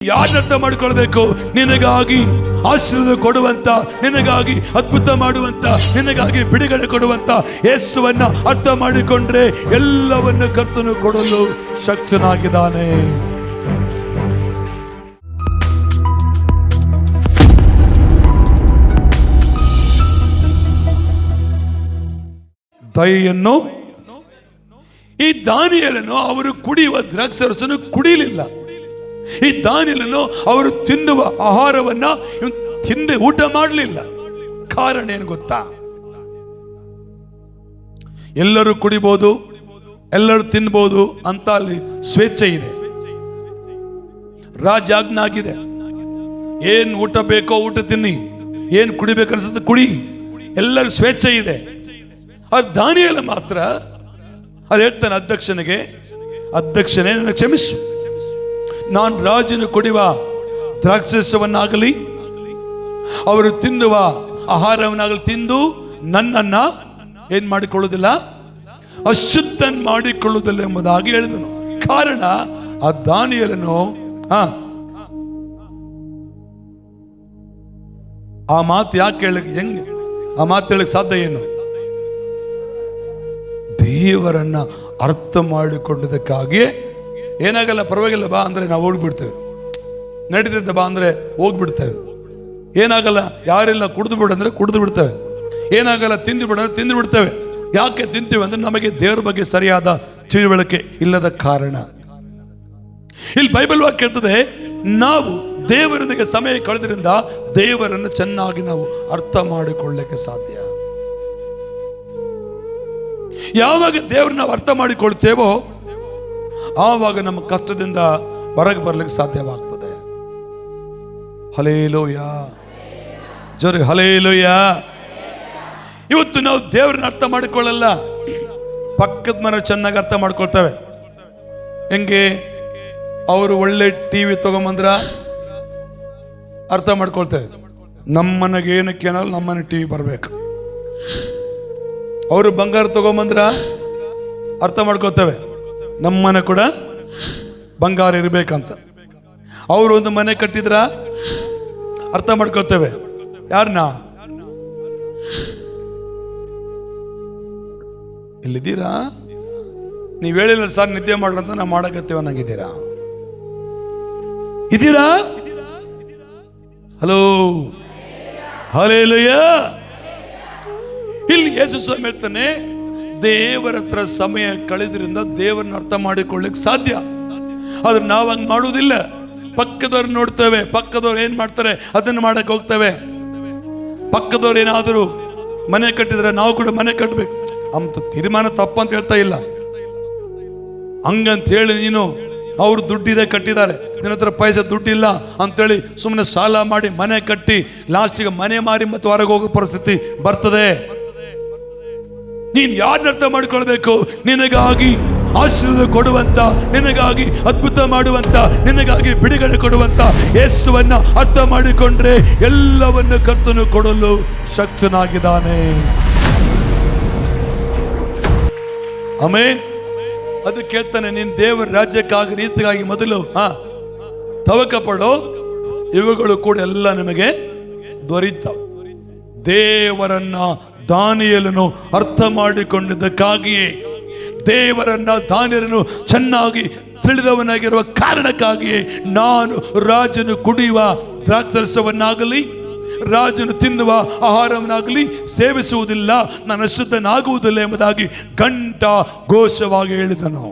ಯಾರು ಅರ್ಥ ಮಾಡಿಕೊಳ್ಬೇಕು? ನಿನಗಾಗಿ ಆಶೀರ್ವಾದ ಕೊಡುವಂತ, ನಿನಗಾಗಿ ಅದ್ಭುತ ಮಾಡುವಂತ, ನಿನಗಾಗಿ ಬಿಡುಗಡೆ ಕೊಡುವಂತ ಯೇಸುವನ್ನ ಅರ್ಥ ಮಾಡಿಕೊಂಡ್ರೆ ಎಲ್ಲವನ್ನು ಕರ್ತನು ಕೊಡಲು ಶಕ್ತನಾಗಿದ್ದಾನೆ. ದಯೆಯನ್ನು ಈ ದಾನಿಯೇಲನು ಅವರು ಕುಡಿಯುವ ದ್ರಾಕ್ಷಾರಸನ್ನು ಕುಡಿಯಲಿಲ್ಲ. ಈ ದಾನಿಯೇಲನು ಅವರು ತಿನ್ನುವ ಆಹಾರವನ್ನ ತಿಂದು ಊಟ ಮಾಡಲಿಲ್ಲ. ಕಾರಣ ಏನು ಗೊತ್ತಾ? ಎಲ್ಲರೂ ಕುಡಿಬಹುದು, ಎಲ್ಲರೂ ತಿನ್ಬಹುದು ಅಂತ ಅಲ್ಲಿ ಸ್ವೇಚ್ಛೆ ಇದೆ, ರಾಜಾಜ್ಞೆ ಆಗಿದೆ. ಏನ್ ಊಟ ಬೇಕೋ ಊಟ ತಿನ್ನಿ, ಏನ್ ಕುಡಿಬೇಕನ್ಸುತ್ತೆ ಕುಡಿ, ಎಲ್ಲರೂ ಸ್ವೇಚ್ಛೆ ಇದೆ. ಆ ದಾನಿಯೇಲ ಮಾತ್ರ ಅದು ಹೇಳ್ತಾನೆ ಅಧ್ಯಕ್ಷನೇ ನನ್ನ ಕ್ಷಮಿಸು, ನಾನು ರಾಜನು ಕುಡಿಯುವ ದ್ರಾಕ್ಷಾರಸವನ್ನಾಗಲಿ ಅವರು ತಿನ್ನುವ ಆಹಾರವನ್ನಾಗಲಿ ತಿಂದು ನನ್ನನ್ನ ಏನ್ ಮಾಡಿಕೊಳ್ಳುವುದಿಲ್ಲ, ಅಶುದ್ಧನ್ ಮಾಡಿಕೊಳ್ಳುವುದಿಲ್ಲ ಎಂಬುದಾಗಿ ಹೇಳಿದನು. ಕಾರಣ ಆ ದಾನಿಯೇಲನು ಆ ಮಾತು ಯಾಕೆ ಹೇಳಕ್ಕೆ, ಹೆಂಗೆ ಆ ಮಾತು ಹೇಳಕ್ ಸಾಧ್ಯ? ಏನು? ದೇವರನ್ನ ಅರ್ಥ ಮಾಡಿಕೊಂಡದಕ್ಕಾಗಿಯೇ ಏನಾಗಲ್ಲ, ಪರವಾಗಿಲ್ಲ ಬಾ ಅಂದ್ರೆ ನಾವು ಹೋಗ್ಬಿಡ್ತೇವೆ, ನಡೀತೈತೆ ಬಾ ಅಂದ್ರೆ ಹೋಗ್ಬಿಡ್ತೇವೆ. ಏನಾಗಲ್ಲ, ಯಾರೆಲ್ಲ ಕುಡಿದು ಬಿಡ ಅಂದ್ರೆ ಕುಡಿದು ಬಿಡ್ತೇವೆ, ಏನಾಗಲ್ಲ ತಿಂದು ಬಿಡ ಅಂದ್ರೆ ತಿಂದು ಬಿಡ್ತೇವೆ. ಯಾಕೆ ತಿಂತೀವಿ ಅಂದ್ರೆ ನಮಗೆ ದೇವರ ಬಗ್ಗೆ ಸರಿಯಾದ ತಿಳುವಳಿಕೆ ಇಲ್ಲದ ಕಾರಣ. ಇಲ್ಲಿ ಬೈಬಲ್ ವಾಕ್ಯ ಹೇಳ್ತದೆ, ನಾವು ದೇವರೊಂದಿಗೆ ಸಮಯ ಕಳೆದ್ರಿಂದ ದೇವರನ್ನು ಚೆನ್ನಾಗಿ ನಾವು ಅರ್ಥ ಮಾಡಿಕೊಳ್ಳಲಿಕ್ಕೆ ಸಾಧ್ಯ. ಯಾವಾಗ ದೇವರನ್ನ ನಾವು ಅರ್ಥ ಮಾಡಿಕೊಳ್ತೇವೋ ಆವಾಗ ನಮ್ಮ ಕಷ್ಟದಿಂದ ಹೊರಗೆ ಬರ್ಲಿಕ್ಕೆ ಸಾಧ್ಯವಾಗ್ತದೆ. ಹಲ್ಲೆಲೂಯಾ, ಜೋರಿ ಹಲ್ಲೆಲೂಯಾ. ಇವತ್ತು ನಾವು ದೇವರನ್ನ ಅರ್ಥ ಮಾಡಿಕೊಳ್ಳಲ್ಲ, ಪಕ್ಕದ ಮನೆ ಚೆನ್ನಾಗಿ ಅರ್ಥ ಮಾಡ್ಕೊಳ್ತೇವೆ. ಹೆಂಗೆ? ಅವರು ಒಳ್ಳೆ ಟಿವಿ ತಗೊಂಬಂದ್ರ ಅರ್ಥ ಮಾಡ್ಕೊಳ್ತೇವೆ. ನಮ್ಮನೆಗೆ ಏನಕ್ಕೆ ಏನಾದ್ರು ನಮ್ಮನೆ ಟಿವಿ ಬರ್ಬೇಕು. ಅವರು ಬಂಗಾರ ತಗೊಂಬಂದ್ರ ಅರ್ಥ ಮಾಡ್ಕೊಳ್ತೇವೆ, ನಮ್ಮನೆ ಕೂಡ ಬಂಗಾರ ಇರ್ಬೇಕಂತ. ಅವರು ಒಂದು ಮನೆ ಕಟ್ಟಿದ್ರ ಅರ್ಥ ಮಾಡ್ಕೊಳ್ತೇವೆ. ಯಾರನ್ನ? ಇಲ್ಲಿದ್ದೀರಾ? ನೀವ್ ಹೇಳಿಲ್ಲ ಸರ್ ನಿದ್ದೆ ಮಾಡ್ರಂತ ನಾವು ಮಾಡಕತ್ತೇವ ನಂಗಿದ್ದೀರಾ? ಇದ್ದೀರಾ? Hello, hallelujah. ಇಲ್ಲಿ ಯೇಸು ಸ್ವಾಮಿ ಹೇಳ್ತಾನೆ, ದೇವರ ಹತ್ರ ಸಮಯ ಕಳೆದ್ರಿಂದ ದೇವರನ್ನ ಅರ್ಥ ಮಾಡಿಕೊಳ್ಳಿಕ್ಕೆ ಸಾಧ್ಯ. ಆದ್ರೆ ನಾವು ಹಂಗ್ ಮಾಡುವುದಿಲ್ಲ. ಪಕ್ಕದವ್ರು ನೋಡ್ತೇವೆ, ಪಕ್ಕದವ್ರು ಏನ್ ಮಾಡ್ತಾರೆ ಅದನ್ನ ಮಾಡಕ್ ಹೋಗ್ತೇವೆ. ಪಕ್ಕದವ್ರು ಏನಾದರೂ ಮನೆ ಕಟ್ಟಿದ್ರೆ ನಾವು ಕೂಡ ಮನೆ ಕಟ್ಟಬೇಕು ಅಂತ ತೀರ್ಮಾನ ತಪ್ಪಂತ ಹೇಳ್ತಾ ಇಲ್ಲ. ಹಂಗಂತ ಹೇಳಿ ನೀನು ಅವ್ರು ದುಡ್ಡಿದೆ ಕಟ್ಟಿದ್ದಾರೆ, ನಿನ್ನ ಹತ್ರ ಪೈಸೆ ದುಡ್ಡಿಲ್ಲ ಅಂತೇಳಿ ಸುಮ್ಮನೆ ಸಾಲ ಮಾಡಿ ಮನೆ ಕಟ್ಟಿ ಲಾಸ್ಟಿಗೆ ಮನೆ ಮಾರಿ ಮತ್ತೆ ಹೊರಗೆ ಹೋಗೋ ಪರಿಸ್ಥಿತಿ ಬರ್ತದೆ. ನೀನ್ ಯಾರನ್ನ ಅರ್ಥ ಮಾಡಿಕೊಳ್ಬೇಕು? ನಿನಗಾಗಿ ಆಶೀರ್ವಾದ ಕೊಡುವಂತ, ನಿನಗಾಗಿ ಅದ್ಭುತ ಮಾಡುವಂತ, ನಿನಗಾಗಿ ಬಿಡುಗಡೆ ಕೊಡುವಂತ ಯೇಸುವನ್ನ ಅರ್ಥ ಮಾಡಿಕೊಂಡ್ರೆ ಎಲ್ಲವನ್ನು ಕರ್ತನು ಕೊಡಲು ಶಕ್ತನಾಗಿದ್ದಾನೆ. ಆಮೆನ್. ಅದು ಕೇಳ್ತಾನೆ, ನೀನ್ ದೇವರ ರಾಜ್ಯಕ್ಕಾಗಿ ರೀತಿಗಾಗಿ ಮೊದಲು ತವಕ ಪಡೋ, ಇವುಗಳು ಕೂಡ ಎಲ್ಲ ನಿಮಗೆ ದೊರೆಯುತ್ತವೆ. ದೇವರನ್ನ ದಾನಿಯೇಲನು ಅರ್ಥ ಮಾಡಿಕೊಂಡಿದ್ದಕ್ಕಾಗಿಯೇ, ದೇವರನ್ನ ದಾನಿಯೇಲನು ಚೆನ್ನಾಗಿ ತಿಳಿದವನಾಗಿರುವ ಕಾರಣಕ್ಕಾಗಿಯೇ ನಾನು ರಾಜನು ಕುಡಿಯುವ ದ್ರಾಕ್ಷಾರಸವನ್ನಾಗಲಿ ರಾಜನು ತಿನ್ನುವ ಆಹಾರವನ್ನಾಗಲಿ ಸೇವಿಸುವುದಿಲ್ಲ, ನಾನು ಅಶುದ್ಧನಾಗುವುದಿಲ್ಲ ಎಂಬುದಾಗಿ ಘಂಟ ಘೋಷವಾಗಿ ಹೇಳಿದನು.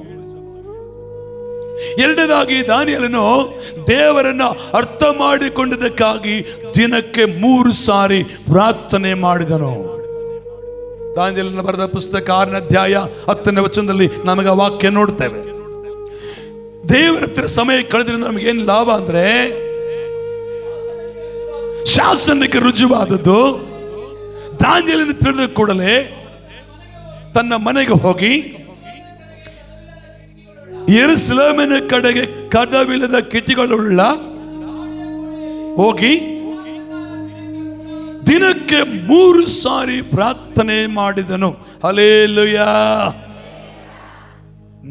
ಎರಡನೇದಾಗಿ ದಾನಿಯೇಲನು ದೇವರನ್ನ ಅರ್ಥ ಮಾಡಿಕೊಂಡಿದ್ದಕ್ಕಾಗಿ ದಿನಕ್ಕೆ 3 ಸಾರಿ ಪ್ರಾರ್ಥನೆ ಮಾಡಿದನು. ದಾನಿಯೇಲನ ಬರೆದ ಪುಸ್ತಕ 6ನೇ ಅಧ್ಯಾಯ 10ನೇ ವಚನದಲ್ಲಿ ನಮಗೆ ಆ ವಾಕ್ಯ ನೋಡ್ತೇವೆ. ದೇವರ ಹತ್ರ ಸಮಯ ಕಳೆದ್ರಿಂದ ನಮಗೇನು ಲಾಭ ಅಂದ್ರೆ, ಶಾಸನಕ್ಕೆ ರುಜುವಾದದ್ದು. ದಾನಿಯೇಲನು ತಿಳಿದ ಕೂಡಲೇ ತನ್ನ ಮನೆಗೆ ಹೋಗಿ ಯೆರೂಸಲೇಮಿನ ಕಡೆಗೆ ಕದವಿಲ್ಲದ ಕಿಟಿಗಳುಳ್ಳ ಹೋಗಿ ದಿನಕ್ಕೆ 3 ಸಾರಿ ಪ್ರಾರ್ಥನೆ ಮಾಡಿದನು. ಹಲ್ಲೆಲೂಯಾ.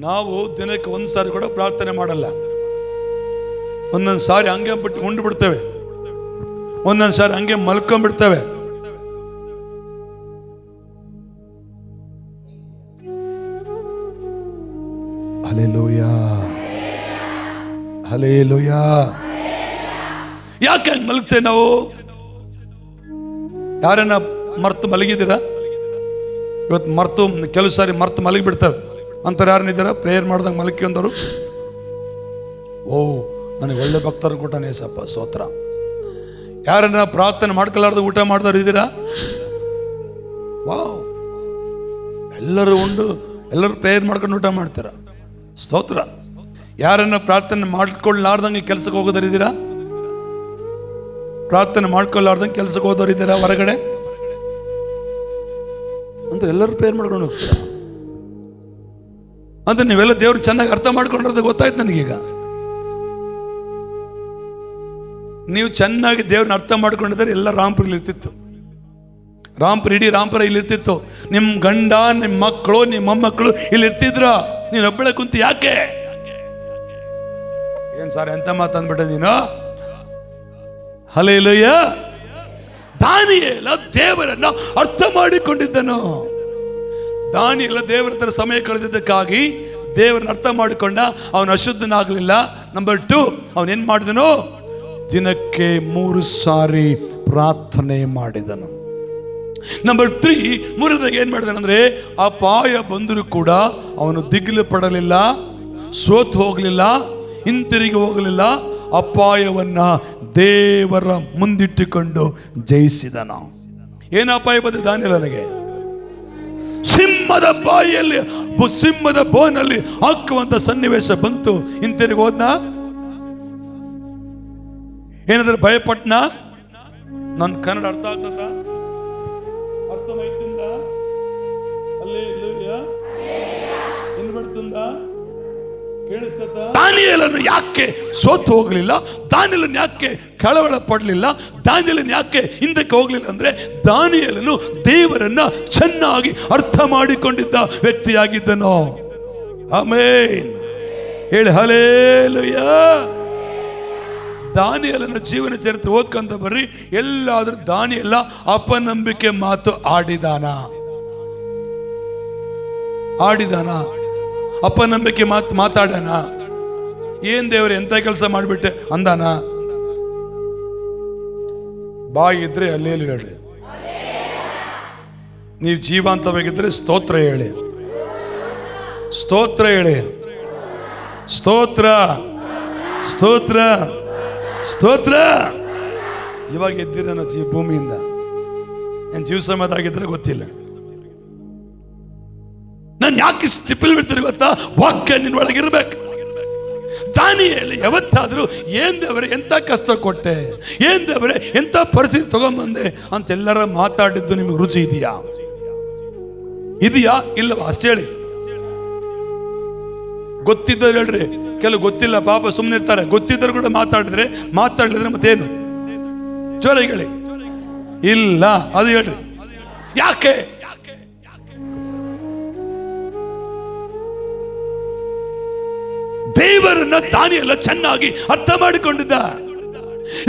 ನಾವು ದಿನಕ್ಕೆ 1 ಸಾರಿ ಕೂಡ ಪ್ರಾರ್ಥನೆ ಮಾಡಲ್ಲ. ಒಂದೊಂದು ಸಾರಿ ಹಂಗೆ ಬಿಟ್ಟು ಉಂಡು ಬಿಡ್ತೇವೆ, ಒಂದೊಂದು ಸಾರಿ ಹಂಗೆ ಮಲ್ಕೊಂಡ್ಬಿಡ್ತೇವೆ. Hallelujah, hallelujah. ಯಾಕೆ ಹಂಗೆ ಮಲಗ್ತೇವೆ ನಾವು? ಯಾರನ್ನ ಮರ್ತು ಮಲಗಿದ್ದೀರಾ? ಇವತ್ತು ಮರ್ತು ಕೆಲವು ಸಾರಿ ಮರ್ತು ಮಲಗಿ ಬಿಡ್ತಾರೆ ಅಂತಾರೆ. ಯಾರನ್ನಿದ್ದೀರಾ ಪ್ರೇಯರ್ ಮಾಡ್ದಂಗೆ ಮಲಗಿಕೊಂಡವರು? ಓ, ನನಗೆ ಒಳ್ಳೆ ಭಕ್ತರು ಕೊಟ್ಟಾನೆ ಸಪ್ಪ, ಸ್ತೋತ್ರ. ಯಾರನ್ನ ಪ್ರಾರ್ಥನೆ ಮಾಡ್ಕೊಳ್ಳಾರ್ದು ಊಟ ಮಾಡಿದವ್ರು ಇದ್ದೀರಾ? ವಾವ್, ಎಲ್ಲರೂ ಉಂಡು ಎಲ್ಲರೂ ಪ್ರೇಯರ್ ಮಾಡ್ಕೊಂಡು ಊಟ ಮಾಡ್ತೀರ, ಸ್ತೋತ್ರ. ಯಾರನ್ನ ಪ್ರಾರ್ಥನೆ ಮಾಡ್ಕೊಳ್ಳಾರ್ದಂಗೆ ಕೆಲ್ಸಕ್ಕೆ ಹೋಗೋದವ್ರು ಇದ್ದೀರಾ? ಪ್ರಾರ್ಥನೆ ಮಾಡ್ಕೊಳ್ಳಾರ್ದಂಗೆ ಕೆಲ್ಸಕ್ಕೆ ಹೋದವ್ರು ಇದ್ದೀರಾ ಹೊರಗಡೆ? ಅಂದ್ರೆ ಎಲ್ಲರೂ ಪ್ರೇಯರ್ ಮಾಡ್ಕೊಂಡು ಹೋಗ್ತೀರ ಅಂತ ನೀವೆಲ್ಲ ದೇವ್ರು ಚೆನ್ನಾಗಿ ಅರ್ಥ ಮಾಡ್ಕೊಂಡಿರೋದು ಗೊತ್ತಾಯ್ತು ನನಗೀಗ. ನೀವು ಚೆನ್ನಾಗಿ ದೇವ್ರನ್ನ ಅರ್ಥ ಮಾಡ್ಕೊಂಡಿದ್ದಾರೆ ಎಲ್ಲ ರಾಂಪುರ ಇರ್ತಿತ್ತು, ರಾಂಪುರ ಇಡೀ ರಾಂಪುರ ಇಲ್ಲಿ ಇರ್ತಿತ್ತು. ನಿಮ್ಮ ಗಂಡ, ನಿಮ್ಮ ಮಕ್ಕಳು, ನಿಮ್ಮ ಮೊಮ್ಮಕ್ಕಳು ಇಲ್ಲಿ ಇರ್ತಿದ್ರ. ನೀನು ಒಬ್ಬಳೆ ಕುಂತು ಯಾಕೆ? ಏನ್ ಸಾರ್ ಎಂತ ಮಾತಂದ್ಬಿಟ್ಟೆ ನೀನು? ಹಲ್ಲೆಲೂಯಾ. ದಾನಿಯೇಲ ದೇವರನ್ನ ಅರ್ಥ ಮಾಡಿಕೊಂಡಿದ್ದನು. ದಾನಿಯೇಲ ದೇವರ ಹತ್ರ ಸಮಯ ಕಳೆದಿದ್ದಕ್ಕಾಗಿ ದೇವರನ್ನ ಅರ್ಥ ಮಾಡಿಕೊಂಡ. ಅವನು ಅಶುದ್ಧನಾಗಲಿಲ್ಲ. ನಂಬರ್ 2, ಅವನೇನ್ ಮಾಡಿದನು? ದಿನಕ್ಕೆ 3 ಸಾರಿ ಪ್ರಾರ್ಥನೆ ಮಾಡಿದನು. ನಂಬರ್ 3, ಮೂರನೇದಾಗ ಏನ್ ಮಾಡಿದನಂದ್ರೆ, ಅಪಾಯ ಬಂದರೂ ಕೂಡ ಅವನು ದಿಗಿಲು ಪಡಲಿಲ್ಲ, ಸೋತು ಹೋಗಲಿಲ್ಲ, ಹಿಂತಿರುಗಿ ಹೋಗಲಿಲ್ಲ. ಅಪಾಯವನ್ನ ದೇವರ ಮುಂದಿಟ್ಟುಕೊಂಡು ಜಯಿಸಿದನ. ಏನು ಅಪಾಯ ಬಂದ ದಾನಿಯೇಲನಿಗೆ? ಸಿಂಹದ ಬಾಯಿಯಲ್ಲಿ, ಸಿಂಹದ ಬೋನಲ್ಲಿ ಹಾಕುವಂತ ಸನ್ನಿವೇಶ ಬಂತು. ಹಿಂತಿರುಗಿ ಹೋದ್ನ? ಏನಾದ್ರೂ ಭಯಪಟ್ನ? ನನ್ನ ಕನ್ನಡ ಅರ್ಥ ಆಗ್ತದ? ಅರ್ಥಮೈತಿಂದ? ಹಲ್ಲೆಲೂಯಾ. ಏನ್ ಬರ್ತಂದ? ಕೇಳಿಸ್ತದ? ದಾನಿಯೇಲನು ಯಾಕೆ ಸೋತು ಹೋಗಲಿಲ್ಲ? ದಾನಿಯೇಲನು ಯಾಕೆ ಕಳವಳ ಪಡಲಿಲ್ಲ? ದಾನಿಯೇಲನು ಯಾಕೆ ಹಿಂದಕ್ಕೆ ಹೋಗಲಿಲ್ಲ ಅಂದ್ರೆ, ದಾನಿಯೇಲನು ದೇವರನ್ನ ಚೆನ್ನಾಗಿ ಅರ್ಥ ಮಾಡಿಕೊಂಡಿದ್ದ ವ್ಯಕ್ತಿಯಾಗಿದ್ದನು. ಆಮೆನ್. ಹೇಳಿ ಹಲ್ಲೆಲೂಯಾ. ದಾನಿಯೇಲನ ಜೀವನ ಚರಿತ್ರೆ ಓದ್ಕೊಂತ ಬರ್ರಿ. ಎಲ್ಲಾದ್ರೂ ದಾನಿಯೇಲ ಅಪನಂಬಿಕೆ ಮಾತು ಆಡಿದಾನ? ಅಪನಂಬಿಕೆ ಮಾತಾಡನ? ಏನ್ ದೇವ್ರೆ ಎಂತ ಕೆಲಸ ಮಾಡ್ಬಿಟ್ಟೆ ಅಂದಾನ? ಬಾಯಿ ಇದ್ರೆ ಹಲ್ಲೆಲೂಯಾ ಹೇಳ್ರಿ. ನೀವು ಜೀವಂತವಾಗಿದ್ರೆ ಸ್ತೋತ್ರ ಹೇಳಿ, ಸ್ತೋತ್ರ ಹೇಳಿ, ಸ್ತೋತ್ರ, ಸ್ತೋತ್ರ, ಸ್ತೋತ್ರ. ಇವಾಗ ಎದ್ದಿರ ಭೂಮಿಯಿಂದ. ಏನ್ ಜೀವ ಸಮೇತ ಆಗಿದ್ರೆ ಗೊತ್ತಿಲ್ಲ. ನಾನು ಯಾಕೆ ಸ್ಟಿಪ್ಪಲ್ ಬಿಡ್ತೀನಿ ಗೊತ್ತಾ? ವಾಕ್ಯ ನಿನ್ನ ಒಳಗಿರ್ಬೇಕು. ದಾನಿಯೇಲ ಯಾವತ್ತಾದ್ರೂ ಏನ್ ದೇವರೇ ಎಂತ ಕಷ್ಟ ಕೊಟ್ಟೆ, ಏನ್ ದೇವರೇ ಎಂತ ಪರಿಸ್ಥಿತಿ ತಗೊಂಬಂದೆ ಅಂತೆಲ್ಲರ ಮಾತಾಡಿದ್ದು ನಿಮಗೆ ರುಚಿ ಇದೆಯಾ? ಇಲ್ಲವಾ? ಅಷ್ಟೇ ಹೇಳಿ. ಗೊತ್ತಿದ್ದವ್ರು ಹೇಳ್ರಿ, ಕೆಲವು ಗೊತ್ತಿಲ್ಲ ಪಾಪ ಸುಮ್ಮನೆ ಇರ್ತಾರೆ. ಗೊತ್ತಿದ್ದರು ಕೂಡ ಮಾತಾಡಿದ್ರೆ ಮತ್ತೇನು? ಜೋರಾಗಿ ಹೇಳಿ. ಇಲ್ಲ, ಅದು ಹೇಳ್ರಿ. ಯಾಕೆ? ದೇವರನ್ನ ದಾನಿಯೇಲ ಚೆನ್ನಾಗಿ ಅರ್ಥ ಮಾಡಿಕೊಂಡಿದ್ದ.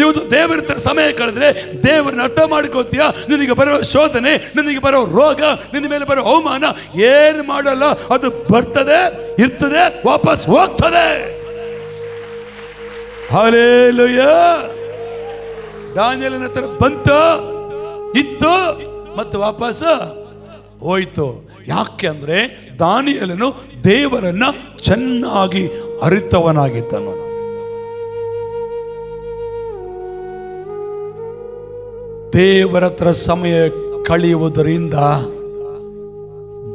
ಇವತ್ತು ದೇವರ ಹತ್ರ ಸಮಯ ಕಳೆದ್ರೆ ದೇವರನ್ನ ಅರ್ಥ ಮಾಡಿಕೋತೀಯ. ನಿನಗೆ ಬರೋ ಶೋಧನೆ, ನಿನಗೆ ಬರೋ ರೋಗ, ನಿನ್ನ ಮೇಲೆ ಬರೋ ಅವಮಾನ ಏನು ಮಾಡಲ್ಲ. ಅದು ಬರ್ತದೆ, ಇರ್ತದೆ, ವಾಪಸ್ ಹೋಗ್ತದೆ. ಹಲ್ಲೆಲೂಯಾ. ದಾನಿಯೇಲನ ಹತ್ರ ಬಂತು, ಇತ್ತು, ಮತ್ತೆ ವಾಪಸ್ ಹೋಯ್ತು. ಯಾಕೆ ಅಂದ್ರೆ ದಾನಿಯೇಲನು ದೇವರನ್ನ ಚೆನ್ನಾಗಿ ಅರಿತವನಾಗಿದ್ದನು. ದೇವರ ಹತ್ರ ಸಮಯ ಕಳೆಯುವುದರಿಂದ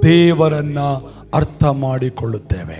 ದೇವರನ್ನ ಅರ್ಥ ಮಾಡಿಕೊಳ್ಳುತ್ತೇವೆ.